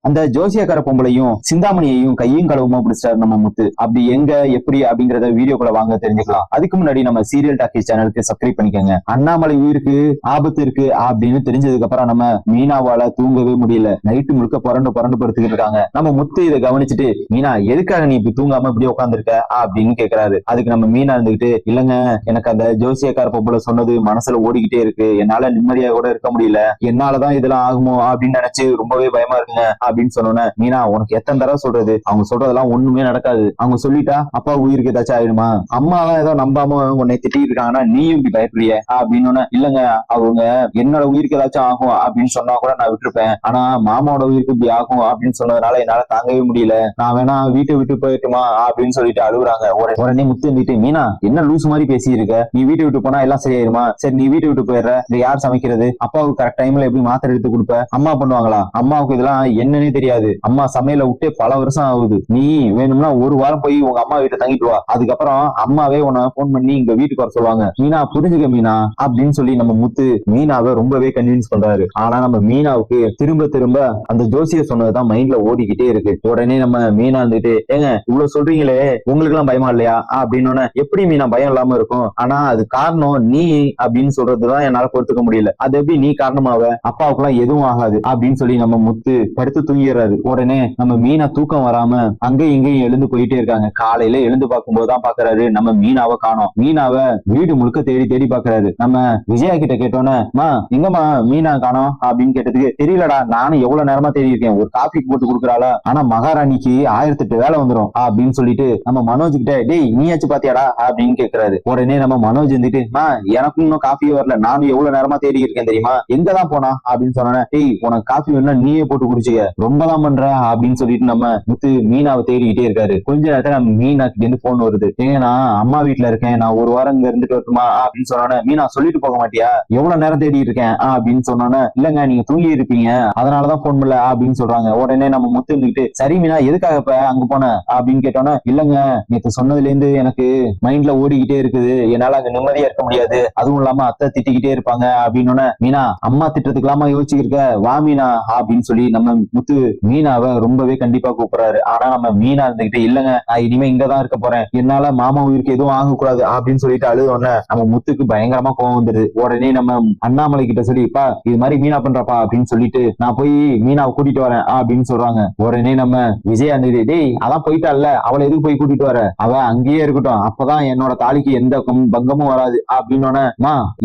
அந்த ஜோசியக்கார பொம்பளையும் சிந்தாமணியையும் கையும் களவுமா பிடிச்சாரு நம்ம முத்து. அப்படி எங்க எப்படி அப்படிங்கறத வீடியோக்குள்ள வாங்க தெரிஞ்சுக்கலாம். அதுக்கு முன்னாடி நம்ம சீரியல் டாக்கீஸ் சேனலுக்கு சப்ஸ்கிரைப் பண்ணிக்கோங்க. அண்ணாமலை உயிருக்கு ஆபத்து இருக்கு அப்படின்னு தெரிஞ்சதுக்கு அப்புறம் நம்ம மீனாவால தூங்கவே முடியல. நைட்டு முழுக்க புரண்டு படுத்துக்கிட்டு இருக்காங்க. நம்ம முத்து இதை கவனிச்சுட்டு, மீனா எதுக்காக நீ இப்படி தூங்காம இப்படி உட்காந்துருக்க அப்படின்னு கேக்குறாரு. அதுக்கு நம்ம மீனா இருந்துகிட்டு, இல்லங்க எனக்கு அந்த ஜோசியக்கார பொம்பளை சொன்னது மனசுல ஓடிக்கிட்டே இருக்கு, என்னால நிம்மதியா கூட இருக்க முடியல, என்னாலதான் இதெல்லாம் ஆகுமோ அப்படின்னு நினைச்சு ரொம்பவே பயமா இருக்குங்க அப்படின்னு சொன்னோன்னே, மீனா உனக்கு எத்தனை தடவை சொல்றது, அவங்க சொல்றதெல்லாம் ஒண்ணுமே நடக்காது, அவங்க சொல்லிட்டா அப்பா உயிருக்கு ஏதாச்சும் ஆயிடுமா, அம்மா ஏதோ நம்பாம உன்னை திட்டிட்டு இருக்காங்கன்னா நீயும் இப்படி பயப்படுறிய அப்படின்னு. இல்லங்க அவங்க என்னோட உயிருக்கு ஏதாச்சும் ஆகும் அப்படின்னு சொன்னா கூட நான் விட்டுருப்பேன், ஆனா மாமாவோட உயிருக்கு இப்படி ஆகும் அப்படின்னு சொன்னதுனால என்னால தாங்கவே முடியல, நான் வேணா வீட்டை விட்டு போயிட்டுமா அப்படின்னு சொல்லிட்டு அழுகுறாங்க. உடனே முத்து வந்துட்டு, மீனா என்ன லூஸ் மாதிரி பேசி இருக்க, நீ வீட்டை விட்டு போனா எல்லாம் சரியாயிருமா, சரி நீ வீட்டை விட்டு போயிடுற, இதை யார் சமைக்கிறது, அப்பாவுக்கு கரெக்ட் டைம்ல எப்படி மாத்திரை எடுத்து கொடுப்ப, அம்மா பண்ணுவாங்களா, அம்மாவுக்கு இதெல்லாம் என்னன்னே தெரியாது, அம்மா சமையல விட்டே பல வருஷம் ஆகுது, நீ வேணும்னா ஒரு வாரம் போய் உங்க அம்மா வீட்டை தங்கிட்டு வா, அதுக்கப்புறம் அம்மாவே உன்னை போன் பண்ணி இங்க வீட்டுக்கு வர சொல்லுவாங்க, மீனா புரிஞ்சுக்க மீனா அப்படின்னு சொல்லி நம்ம முத்து மீனாவை ரொம்பவே கன்வின்ஸ் பண்றாரு. ஆனா நம்ம மீனாவுக்கு திரும்ப திரும்ப அந்த ஜோசிய சொன்னதுதான் மைண்ட்ல ஓடிக்கிட்டே இருக்கு. உடனே நம்ம மீனா வந்துட்டு, ஏங்க இவ்வளவு சொல்றீங்களே உங்களுக்கு எல்லாம் பயமா இல்லையா அப்படின்னு. எப்படி மீனா பயம் இல்லாம இருக்கும், ஆனா அது காரணம் நீ அப்படின்னு சொல்றதுதான் என்னால பொறுத்துக்க முடியல, அது எப்படி நீ காரணமாவ, அப்பாவுக்கு எல்லாம் எதுவும் ஆகாது அப்படின்னு சொல்லி நம்ம முத்து படுத்து தூங்கிடுறாரு. உடனே நம்ம மீனா தூக்கம் வராம அங்கேயும் இங்கேயும் எழுந்து போயிட்டே இருக்காங்க. காலையில எழுந்து பார்க்கும்போதுதான் பாக்குறாரு நம்ம மீனாவை காணோம். மீனாவை வீடு முழுக்க தேடி தேடி பாக்குறாரு. நம்ம விஜயா கிட்ட கேட்டோன்னே, மா எங்கம்மா மீனா காணோம் அப்படின்னு கேட்டதுக்கு, தெரியலடா நானும் எவ்வளவு நேரமா தேடி இருக்கேன், ஒரு காஃபி போட்டு கொடுக்குறாளா, ஆனா மகாராணிக்கு 1008 வேலை வந்துடும் அப்படின்னு சொல்லிட்டு நம்ம மனோஜ் கிட்ட, டேய் நீயாச்சு பாத்தியாடா அப்படின்னு கேக்குறாரு. உடனே நம்ம மனோஜ் வந்துட்டு, மா எனக்கும் இன்னும் காஃபியே வரல, நானும் எவ்வளவு நேரமா தேடி இருக்கேன் தெரியுமா, எங்கதான் போனா அப்படின்னு சொன்ன, டேய் உனக்கு காஃபி வேணும்னா நீயே போட்டு குடிச்சுக்க, ரொம்பதான் பண்ற அப்படின்னு சொல்லிட்டு நம்ம முத்து மீனாவை தேடிக்கிட்டே இருக்காரு. கொஞ்ச நேரத்துல நம்ம மீனா கிட்ட இருந்து போன் வருது, ஏங்க நான் அம்மா வீட்டுல இருக்கேன், நான் ஒரு வாரம் இங்க இருந்துட்டு வரட்டுமா அப்படின்னு சொன்னோன்னே, மீனா சொல்லிட்டு போக மாட்டியா, எவ்வளவு நேரம் தேடி இருக்கேன் அப்படின்னு சொன்னோன்னே, இல்லங்க நீங்க தூங்கி இருப்பீங்க அதனாலதான் போன் பண்ணல அப்படின்னு சொல்றாங்க. உடனே நம்ம முத்து இருந்துகிட்டு, சரி மீனா எதுக்காக இப்ப அங்க போன அப்படின்னு கேட்டோன்னா, இல்லங்க நேத்து சொன்னதுல இருந்து எனக்கு மைண்ட்ல ஓடிக்கிட்டே இருக்குது, என்னால அங்க நிம்மதியா இருக்க முடியாது, அதுவும் இல்லாம அத்தை திட்டிக்கிட்டே இருப்பாங்க அப்படின்னு. மீனா அம்மா திட்டத்துக்கலாமா யோசிச்சிருக்க, வா மீனா அப்படின்னு சொல்லி நம்ம முத்து மீனாவை ரொம்பவே கண்டிப்பா கூப்பிடுறாரு. ஆனா நம்ம மீனா இருந்துகிட்டு, இல்லங்க நான் இனிமே இங்கதான் இருக்க போறேன், என்னால மாமா உயிருக்கு எதுவும் ஆகக்கூடாது அப்படின்னு சொல்லிட்டு அழுதோன்னே நம்ம முத்துக்கு பயங்கரமா கோவம் வந்துருது. உடனே நம்ம அண்ணாமலை கிட்ட சொல்லிப்பா இது மாதிரி மீனா பண்றப்பா அப்படின்னு சொல்லிட்டு நான் போய் மீனாவை கூட்டிட்டு வரேன் அப்படின்னு சொல்றாங்க. உடனே நம்ம விஜயா இருந்துட்டு, டேய் அதான் போயிட்டால அவளை எதுக்கு போய் கூட்டிட்டு வர, அவ அங்கேயே இருக்கட்டும், அப்பதான் என்னோட தாலிக்கு எந்த பங்கமும் வராது அப்படின்னு.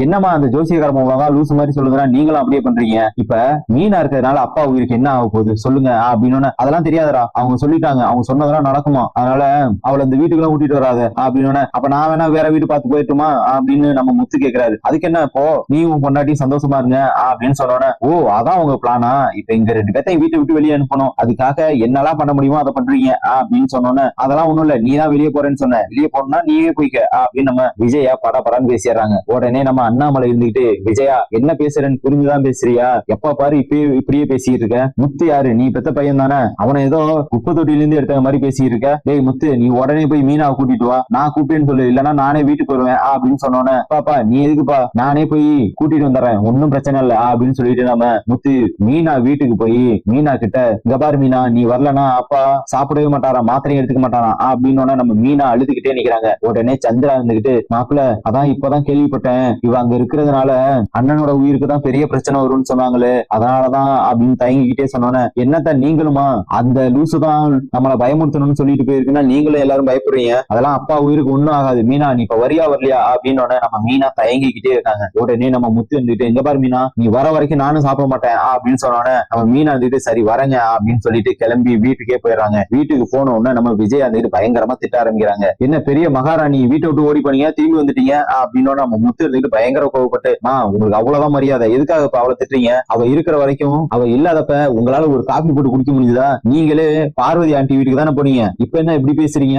என்னமா அந்த ஜோசியக்காரமா லூசு மாதிரி சொல்லுங்க, நீங்களும் அப்படியே பண்றீங்க, இப்ப மீனா இருக்கிறதுனால அப்பா உயிருக்கு என்ன ஆக போகுது சொல்லுங்க அப்படின்னு. அதெல்லாம் தெரியாதரா, அவங்க சொல்லிட்டாங்க, அவங்க சொன்னதெல்லாம் நடக்குமா, அதனால அவளை இந்த வீட்டுக்கு எல்லாம் கூட்டிட்டு வராத அப்படின்னு. அப்ப நான் வேணா வேற வீட்டு பார்த்து போயிட்டுமா அப்படின்னு நம்ம முத்து கேக்குறாரு. அதுக்கு என்ன இப்போ நீ உன் பொண்டாட்டி சந்தோஷமா இருங்க அப்படின்னு சொன்னோன்னே, ஓ அதான் உங்க பிளானா, இப்ப இங்க 2 பேர்த்தையும் வீட்டை விட்டு வெளியே அனுப்பணும், அதுக்காக என்னெல்லாம் பண்ண முடியுமோ அதை பண்றீங்க அப்படின்னு சொன்னோன்னே, அதெல்லாம் ஒண்ணும் இல்ல, நீ தான் வெளியே போறேன்னு சொன்ன, வெளியே போனா நீயே போய்க்க அப்படின்னு நம்ம விஜயா படன்னு பேசிடுறாங்க. உடனே நம்ம அண்ணாமலை இருந்துகிட்டு, விஜயா என்ன பேசுறேன்னு புரிஞ்சுதான் பேசுறியா, எப்ப பாரு இப்படியே பேசிட்டு இருக்க, முத்து யாரு, நீ பெத்த பையன் தானே, அவனை ஏதோ குப்பை தொட்டில இருந்து எடுத்த மாதிரி பேசிட்டு இருக்க, டேய் முத்து நீ உடனே போய் மீனாவை கூட்டிட்டு வா, நான் கூப்பிட்டேன்னு சொல்லு, இல்லன்னா நானே வீட்டுக்கு வருவேன் அப்படின்னு சொன்னோன்னே, பாப்பா நீ எதுக்குப்பா, நானே போய் கூட்டிட்டு வந்துடுறேன் ஒன்னும் பிரச்சனை இல்ல அப்படின்னு சொல்லிட்டு நம்ம முத்து மீனா வீட்டுக்கு போய் மீனா கிட்ட, இங்க பாரு மீனா நீ வரலன்னா அப்பா சாப்பிடவே மாட்டாரா, மாத்திரையும் எடுத்துக்க மாட்டாரா அப்படின்னு நம்ம மீனா அழுதுகிட்டே நிக்கிறாங்க. உடனே சந்திரா இருந்துகிட்டு, மாப்பிள்ள அதான் இப்பதான் கேள்விப்பட்டேன், இவ அங்க இருக்கிறதுனால அண்ணனோட உயிருக்கு தான் பெரிய பிரச்சனை வரும்னு சொன்னாங்களே, அதனாலதான் அப்படின்னு தயங்கிக்கிட்டே சொன்னோன்னே, என்னத்த நீங்களுமா அந்த லூசு தான் நம்மளை பயமுறுத்தணும்னு சொல்லிட்டு போயிருக்குன்னா நீங்களும் எல்லாரும் பயப்படுறீங்க, அதெல்லாம் அப்பா உயிருக்கு ஒண்ணும் ஆகாது, மீனா நீ இப்ப வரியா வரலையா அப்படின்னு நம்ம மீனா தயங்கிக்கிட்டே இருக்காங்க. உடனே நம்ம முத்து இருந்துட்டு, எங்க பாரு மீனா நீ வர வரைக்கும் நானும் சாப்பிட மாட்டேன் அப்படின்னு சொன்னோன்னே நம்ம மீனா இருந்துட்டு, சரி வரங்க அப்படின்னு சொல்லிட்டு கிளம்பி வீட்டுக்கே போயிடுறாங்க. வீட்டுக்கு போன உடனே நம்ம விஜய் இருந்துட்டு பயங்கரமா திட்ட ஆரம்பிக்கிறாங்க. என்ன பெரிய மகாராணி வீட்டை விட்டு ஓடி போனீங்க திரும்பி வந்துட்டீங்க அப்படின்னு நம்ம முத்து இருந்துட்டு பயங்கர கோவப்பட்டு, உங்களுக்கு அவ்வளவுதான் மரியாதை, எதுக்காக இப்ப அவளை திட்டுறீங்க, அவ இருக்கிற வரைக்கும் அவ இல்லாதப்ப உங்களால ஒரு காபி போட்டு குடிக்க முடியுதா, நீங்களே பார்வதி ஆண்டி வீட்டுக்கு தானே போனீங்க, இப்ப என்ன இப்படி பேசுறீங்க,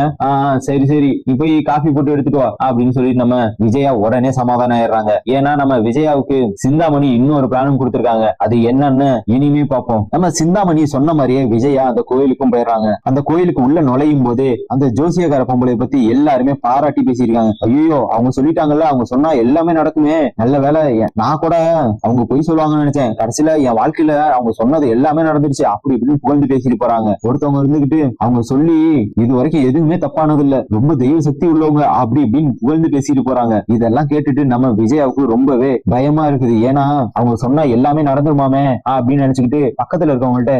சரி சரி நீ போய் காபி போட்டு எடுத்துட்டு வா அப்படின்னு சொல்லிட்டு நம்ம விஜயா உடனே சமாதானம் ஆயிடுறாங்க. ஏன்னா நம்ம விஜயாவுக்கு சிந்தாமணி இன்னொரு பிளானும் கொடுத்திருக்காங்க, அது என்னன்னு இனிமே பார்ப்போம். நம்ம சிந்தாமணி சொன்ன மாதிரியே விஜயா அந்த கோயிலுக்கும் போயிடுறாங்க. அந்த கோயிலுக்கு உள்ள நுழையும் போதே அந்த ஜோசியக்கார பொம்பளை பத்தி எல்லாருமே பாராட்டி பேசியிருக்காங்க. ஐயோ அவங்க சொல்லிட்டாங்கல்ல, அவங்க சொன்னா எல்லாமே நடக்குமே, நல்ல வேலை நான் கூட அவங்க பொய் சொல்லுவாங்கன்னு நினைச்சேன், கடைசியில என் வாழ்க்கையில அவங்க சொன்னது எல்லாமே நடந்துச்சு நடந்துருச்சு அப்படி இப்படின்னு புகழ்ந்து பேசிட்டு போறாங்க. ஒருத்தவங்க இருந்துகிட்டு அவங்க சொல்லி இது வரைக்கும் எதுவுமே தப்பானது இல்ல, ரொம்ப தெய்வ சக்தி உள்ளவங்க அப்படி இப்படின்னு புகழ்ந்து பேசிட்டு போறாங்க. இதெல்லாம் கேட்டுட்டு நம்ம விஜயாவுக்கு ரொம்பவே பயமா இருக்குது. ஏன்னா அவங்க சொன்னா எல்லாமே நடந்துருமாமே அப்படின்னு நினைச்சுக்கிட்டு பக்கத்துல இருக்கவங்கள்ட்ட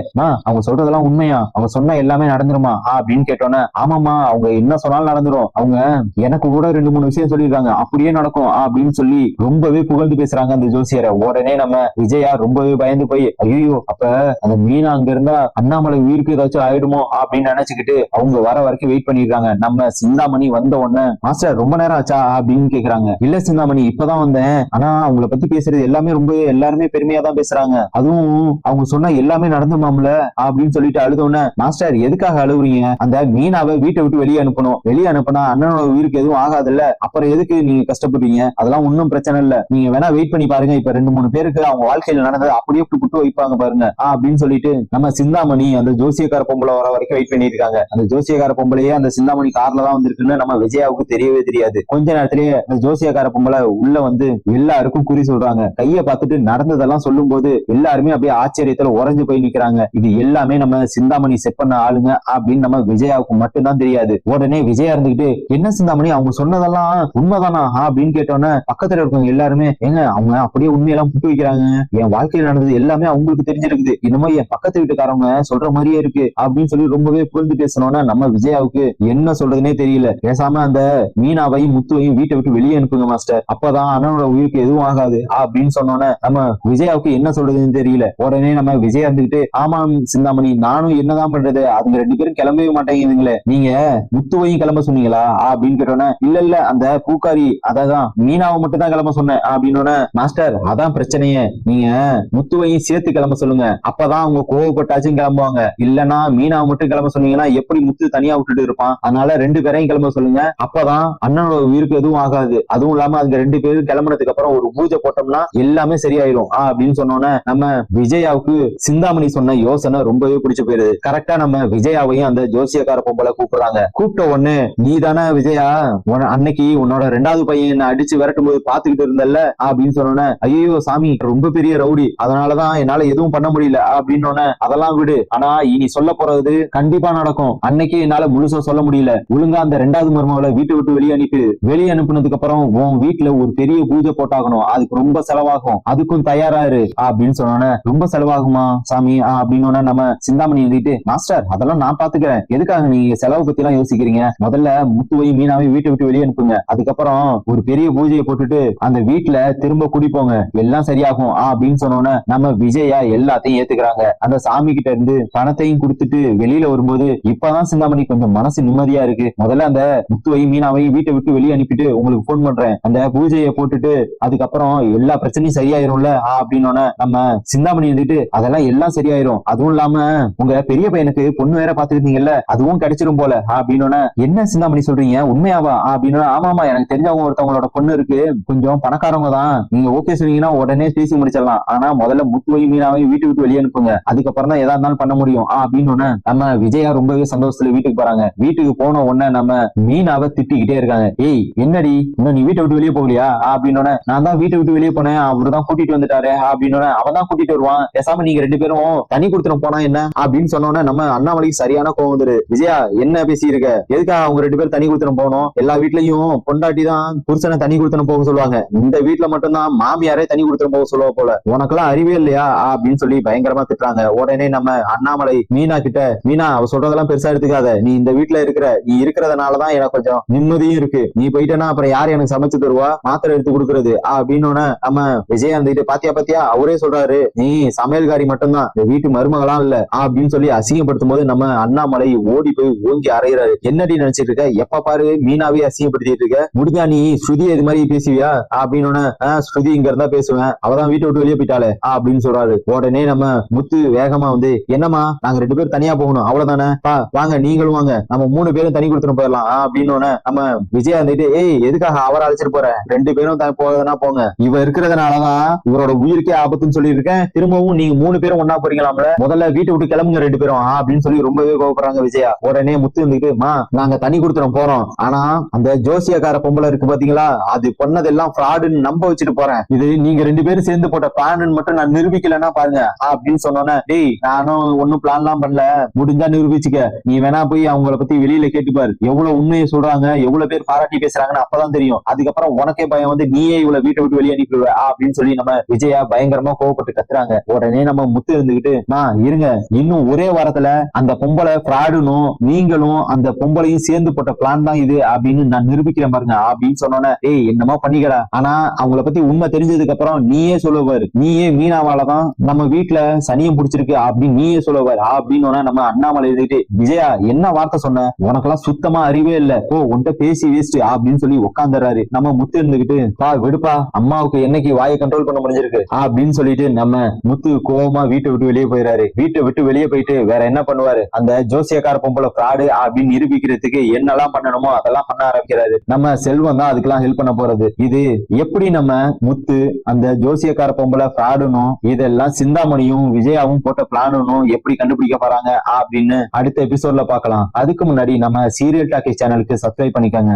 அவங்க சொல்றதெல்லாம் உண்மையா, அவங்க சொன்னா எல்லாமே நடந்துருமா அப்படின்னு கேட்டோன்னே ஆமாமா அவங்க என்ன சொன்னாலும் நடந்துரும், அவங்க எனக்கு கூட 2-3 விஷயம் சொல்லியிருக்காங்க அப்படியே நடக்கும் அப்படின்னு சொல்லி ரொம்பவே புகழ்ந்து பேசுறாங்க அந்த ஜோசியரை. உடனே நம்ம விஜயா ரொம்பவே பயந்து போய் ஐயோ அப்ப அந்த மீனா அங்க இருந்தா அண்ணாமலை உயிருக்கு ஏதாச்சும் ஆயிடுமோ அப்படின்னு நினைச்சுக்கிட்டு அவங்க வர வரைக்கும் வெயிட் பண்ணிருக்காங்க. நம்ம சிந்தாமணி வந்த உடனே மாஸ்டர் ரொம்ப நேரம் ஆச்சா அப்படின்னு கேக்குறாங்க. இல்ல சிந்தாமணி இப்பதான் வந்தேன், ஆனா அவங்கள பத்தி பேசுறது எல்லாமே ரொம்ப எல்லாருமே பெருமையா தான் பேசுறாங்க, அதுவும் அவங்க சொன்னா எல்லாமே நடந்துமாம்ல அப்படின்னு சொல்லிட்டு அழுதோன்னு மாஸ்டர் எதுக்காக அழுவுறீங்க, அந்த மீனாவை வீட்டை விட்டு வெளியே அனுப்பணும், வெளியே அனுப்புனா அண்ணனோட உயிருக்கு எதுவும் ஆகாதுல்ல, அப்புறம் எதுக்கு நீங்க கஷ்டப்படுறீங்க, அதெல்லாம் ஒன்னும் பிரச்சனை இல்ல, நீங்க வேணா வெயிட் பண்ணி பாருங்க, இப்ப 2-3 பேருக்கு அவங்க வாழ்க்கையில நடந்தது அப்படியே புட்டு வைப்பாங்க பாருங்க அப்படின்னு சொல்லிட்டு நம்ம சிந்தாமணி அந்த ஜோசியக்கார பொம்பளை வர வரைக்கும் வெயிட் பண்ணிருக்காங்க. அந்த ஜோசியக்கார பொம்பளையே அந்த சிந்தாமணி கார்ல தான் வந்திருக்குன்னு நம்ம விஜயாவுக்கு தெரியவே தெரியாது. கொஞ்ச நேரத்திலேயே அந்த ஜோசியக்கார பொம்பளை உள்ள வந்து எல்லாருக்கும் குறி சொல்றாங்க. கைய பார்த்துட்டு நடந்ததெல்லாம் சொல்லும் போது எல்லாருமே அப்படியே ஆச்சரியத்துல உறைஞ்சு போய் நிக்கிறாங்க. இது எல்லாமே நம்ம சிந்தாமணி செட் பண்ண ஆளுங்க அப்படின்னு நம்ம விஜயாவுக்கு மட்டும்தான் தெரியாது. உடனே விஜயா இருந்துகிட்டு என்ன சிந்தாமணி அவங்க சொன்னதெல்லாம் உண்மைதானா அப்படின்னு கேட்டோன்னே பக்கத்துல இருக்கவங்க எல்லாருமே ஏங்க அவங்க அப்படியே உண்மையெல்லாம் புட்டு வைக்கிறாங்க, என் வாழ்க்கையில் நடந்தது எல்லாமே அவங்களுக்கு தெரிஞ்சிருக்குது, என்னமோ என் பக்கத்து வீட்டுக்காரவங்க சொல்ற மாதிரியே இருக்கு அப்படின்னு சொல்லி ரொம்பவே புகழ்ந்து பேசணும்னா நம்ம விஜயாவுக்கு என்ன சொல்றதுனே தெரியல. பேசாம அந்த மீனாவையும் முத்துவையும் வீட்டை விட்டு வெளியே அனுப்புங்க மாஸ்டர், அப்பதான் அண்ணனோட உயிருக்கு எதுவும் ஆகாது அப்படின்னு சொன்னோன்னே நம்ம விஜயாவுக்கு என்ன சொல்றதுன்னு தெரியல. உடனே நம்ம விஜயா இருந்துகிட்டு ஆமாம் சிந்தாமணி நானும் என்னதான் பண்றது, அதுங்க 2 பேரும் கிளம்பவே மாட்டேங்குதுங்களே, நீங்க முத்துவையும் கிளம்ப சொன்னீங்களா அப்படின்னு கேட்டோன்னே இல்ல அந்த பூக்காரி அதான் மீனாவை மட்டும் தான் கிளம்ப சொன்னேன் அப்படின்னு மாஸ்டர் அதான் பிரச்சனையே, நீங்க முத்துவையும் சேர்த்து கிளம்ப சொல்லுங்க, அப்பதான் அவங்க கோவப்பட்டாச்சும் கிளம்புவாங்க, இல்லன்னா மீனாவை மட்டும் கிளம்ப சொன்னீங்கன்னா எப்படி முத்து தனியா விட்டுட்டு இருப்பான், அதனால 2 பேரையும் கிளம்ப சொல்லுங்க, அப்பதான் அண்ணனோட உயிருக்கு எதுவும் ஆகாது, அதுவும் இல்லாம அந்த 2 பேரும் கிளம்புனதுக்கு அப்புறம் ஒரு பூஜை போட்டோம்னா எல்லாமே சரியாயிரும் அப்படின்னு சொன்னோன்னே நம்ம விஜயாவுக்கு சிந்தாமணி சொன்ன யோசனை ரொம்பவே பிடிச்சு போயிருது. கரெக்டா நம்ம விஜயாவையும் அந்த ஜோசியக்கார பொம்பளை கூப்பிடுறாங்க. கூப்பிட்ட உடனே நீ தானே விஜயா அன்னைக்கு உன்னோட 2வது பையன் என்ன அடிச்சு விரட்டும் போது பாத்துக்கிட்டு இருந்தல்ல அப்படின்னு சொன்னோன்னே ஐயோ சாமி ரொம்ப பெரிய ரவுடி, அதனாலதான் என்னால எதுவும் பண்ண முடியல அப்படின்னு அதெல்லாம் விடு, ஆனா இனி சொல்ல போறது கண்டிப்பா நடக்கும், அன்னைக்கு என்னால முழுசா சொல்ல முடியல, ஒழுங்கா அந்த 2வது மருமகளை வீட்டை விட்டு வெளியே அனுப்புனதுக்கு அப்புறம் உன் வீட்டுல ஒரு பெரிய பூஜை போட்டாகணும், அதுக்கு ரொம்ப செலவாகும், அதுக்கும் தயாரா இரு அப்படின்னு சொன்னோன்னே ரொம்ப செலவாகுமா சாமி அப்படின்னு நம்ம சிந்தாமணி எழுதிட்டு மாஸ்டர் அதெல்லாம் நான் பாத்துக்கிறேன், எதுக்காக நீங்க செலவு பத்தி எல்லாம் யோசிக்கிறீங்க, முதல்ல முத்துவையும் மீனாவையும் வீட்டை விட்டு வெளியே அனுப்புங்க, அதுக்கப்புறம் ஒரு பெரிய பூஜையை போட்டுட்டு அந்த வீட்டுல திரும்ப குடிப்போங்க, எல்லாம் சரியாகும் அப்படின்னு சொன்னோன்னே நம்ம விஜயா எல்லாத்தையும் ஏத்துக்கிறாங்க. அந்த சாமி கிட்ட இருந்து பணத்தையும் கொடுத்துட்டு வெளியில வரும்போது இப்பதான் சிந்தாமணி கொஞ்சம் மனசு நிம்மதியா இருக்கு, முதல்ல அந்த முத்துவையும் மீனாவையும் வீட்டை விட்டு வெளியே அனுப்பிட்டு உங்களுக்கு போன் பண்றேன், அந்த பூஜையை போட்டுட்டு அதுக்கப்புறம் எல்லா பிரச்சனையும் சரியாயிரும்ல அப்படின்னு நம்ம சிந்தாமணி வந்துட்டு அதெல்லாம் எல்லாம் சரியாயிரும், அதுவும் இல்லாம உங்க பெரிய பையனுக்கு பொண்ணு வேற பாத்துக்கிட்டீங்கல்ல அதுவும் கிடைச்சிரும் போல அப்படின்னு என்ன சிந்தாமணி சொல்றீங்க உண்மையாவா அப்படின்னு ஆமாமா எனக்கு தெரிஞ்சவங்க ஒருத்தவங்களோட பொண்ணு இருக்கு, கொஞ்சம் பணக்காரவங்க தான், நீங்க ஓகே சொன்னீங்கன்னா உடனே பேசி முடிச்சிடலாம், ஆனா முதல்ல முத்துவையும் மீனாவையும் வீட்டு விட்டு வெளியே அனுப்புங்க, அதுக்கப்புறம் தான் எதா இருந்தாலும் பண்ண முடியும் அப்படின்னு நம்ம விஜயா ரொம்பவே சந்தோஷத்துல வீட்டுக்கு போறாங்க. வீட்டுக்கு போன உடனே நம்ம மீனாவை திட்டிக்கிட்டே இருக்காங்க, ஏய் என்னடி இன்னும் நீ வீட்டை விட்டு வெளியே போகலையா அப்படின்னு நான் தான் வீட்டை விட்டு வெளியே போனேன், அவருதான் கூட்டிட்டு வந்துட்டாரு அப்படின்னு அவன் தான் கூட்டிட்டு வருவான், பேசாம நீங்க 2 பேரும் தனி கொடுத்துட்டு போனா என்ன அப்படின்னு சொன்னோன்னே நம்ம அண்ணாமலைக்கு சரியான கோவம் வந்துரு, விஜயா என்ன பேசி இருக்க, எதுக்காக அவங்க 2 பேரும் தனி கொடுத்துட்டு போகணும், எல்லா வீட்லயும் பொண்டாட்டி தான் புருஷனை தனி கொடுத்துட்டு போக சொல்லுவாங்க, இந்த வீட்டுல மட்டும்தான் மாமியாரே தனி கொடுத்துட்டு போக சொல்லுவா போல, உனக்கெல்லாம் அறிவே இல்லையா அப்படின்னு சொல்லி பயங்கரமா திட்டுறாங்க. உடனே நம்ம அண்ணாமலை மீனா கிட்ட மீனா அவ சொல்றதெல்லாம் பெருசா எடுத்துக்காத, நீ இந்த வீட்டுல நீ இருக்கிறதுனாலதான் எனக்கு கொஞ்சம் நிம்மதியும் இருக்கு, நீ போயிட்டேன்னா அப்புறம் யாரு எனக்கு சமைச்சு தருவா மாத்திரை எடுத்து கொடுக்கறது அப்படின்னு நம்ம விஜய் வந்துட்டு பாத்தியா அவரே சொல்றாரு நீ சமையல்காரி மட்டும்தான் இந்த வீட்டு மருமகளாம் இல்ல அப்படின்னு சொல்லி அசிங்கப்படுத்தும் போது நம்ம அண்ணாமலை ஓடி போய் ஓங்கி அறையிறாரு. என்னடி நினைச்சிட்டு இருக்க, எப்ப பாரு மீனாவே அசிங்கப்படுத்திட்டு இருக்க, முடிஞ்சா நீ ஸ்ருதி இது மாதிரி பேசுவியா அப்படின்னு ஸ்ருதி இங்க இருந்தா பேசுவேன், அவதான் வீட்டை விட்டு வெளியே போயிட்டாலே அப்படின்னு சொல்றாரு. உடனே நம்ம முத்து வேகமா வந்து என்னமா நாங்க 2 பேரும் தனியா போகணும் அவ்வளவுதானே, வாங்க நீங்களும் வாங்க நம்ம 3 பேரும் தனி கொடுத்துட்டு போயிடலாம் அப்படின்னு நம்ம விஜயா வந்துட்டு ஏய் எதுக்காக அவரை அழைச்சிட்டு போற, 2 பேரும் போறதுனா போங்க, இவ இருக்கிறதுனாலதான் இவரோட உயிருக்கே ஆபத்துன்னு சொல்லி இருக்கேன், திரும்பவும் நீங்க 3 பேரும் ஒன்னா போறீங்களாம்ல, முதல்ல வீட்டை விட்டு கிளம்புங்க 2 பேரும் அப்படின்னு சொல்லி ரொம்பவே கோவப்படுறாங்க விஜயா. உடனே முத்து வந்துட்டு நாங்க தனி கொடுத்துறோம் போறோம், ஆனா அந்த ஜோசியக்கார பொம்பளை இருக்கு பாத்தீங்களா அது பண்ணதெல்லாம் ஃப்ராடுன்னு நம்ப வச்சுட்டு போறேன், இது நீங்க 2 பேரும் சேர்ந்து போட்ட பிளான் மட்டும் நான் நிரூபிக்கலன்னா பாருங்க அப்படின்னு சொன்னோன்னே டேய் நானும் ஒன்னும் பிளான் எல்லாம் பண்ணல, முடிஞ்சா நிரூபிச்சுக்க, நீ வேணா போய் அவங்கள பத்தி வெளியில கேட்டுப்பாரு, எவ்வளவு உண்மையை சொல்றாங்க, எவ்வளவு பேர் பாராட்டி பேசுறாங்கன்னு அப்பதான் தெரியும். அதுக்கப்புறம் உனக்கே பயம் வந்து நீயே இவ்வளவு வீட்டை விட்டு வெளியே அனுப்பிடுவ அப்படின்னு சொல்லி நம்ம விஜயா பயங்கரமா கோவப்பட்டு கத்துறாங்க. உடனே நம்ம முத்து இருந்துகிட்டு, இருங்க, இன்னும் ஒரே வாரத்துல அந்த பொம்பளை பிராடுனும் நீங்களும் அந்த பொம்பளையும் சேர்ந்து போட்ட பிளான் தான் இது அப்படின்னு நான் நிரூபிக்கிறேன் பாருங்க அப்படின்னு சொன்னோன்னே, ஏய் என்னமோ பண்ணிக்கடா, ஆனா அவங்கள பத்தி உண்மை தெரிஞ்சதுக்கு அப்புறம் நீயே சொல்லுவாரு, நீயே மீனாவாலதான் நம்ம வீட்டுல சனியம் பிடிச்சிருக்கு அப்படின்னு நீயே சொல்லுவாரு அப்படின்னு நம்ம அண்ணாமலை எழுதிட்டு, விஜயா என்ன வார்த்தை சொன்ன, உனக்கெல்லாம் சுத்தமா அறிவே இல்ல, ஓ உன்கிட்ட பேசி வேஸ்ட் அப்படின்னு சொல்லி உட்காந்துறாரு. நம்ம முத்து இருந்துகிட்டு, பா விடுப்பா, அம்மாவுக்கு என்னைக்கு வாயை கண்ட்ரோல் பண்ண முடிஞ்சிருக்கு அப்படின்னு சொல்லிட்டு நம்ம முத்து கோவமா வீட்டை விட்டு வெளியே போயிறாரு. வீட்டை விட்டு வெளியே போயிட்டு வேற என்ன பண்ணுவாரு, அந்த ஜோசியக்கார பொம்பளை பிராடு அப்படின்னு நிரூபிக்கிறதுக்கு என்னெல்லாம் பண்ணணுமோ அதெல்லாம் பண்ண ஆரம்பிக்கிறாரு. நம்ம செல்வம் தான் அதுக்கெல்லாம் ஹெல்ப் பண்ண போறது. இது எப்படி நம்ம முத்து அந்த ஜோசியக்கார பொம்பளை பிராடுனும் இதெல்லாம் சிந்தாமணியும் விஜயாவும் போட்ட பிளானும் எப்படி கண்டுபிடிக்க போறாங்க அப்படின்னு அடுத்த எபிசோட்ல பார்க்கலாம். அதுக்கு முன்னாடி நம்ம சீரியல் டாக்கி சேனலுக்கு சப்ஸ்கிரைப் பண்ணிக்கோங்க.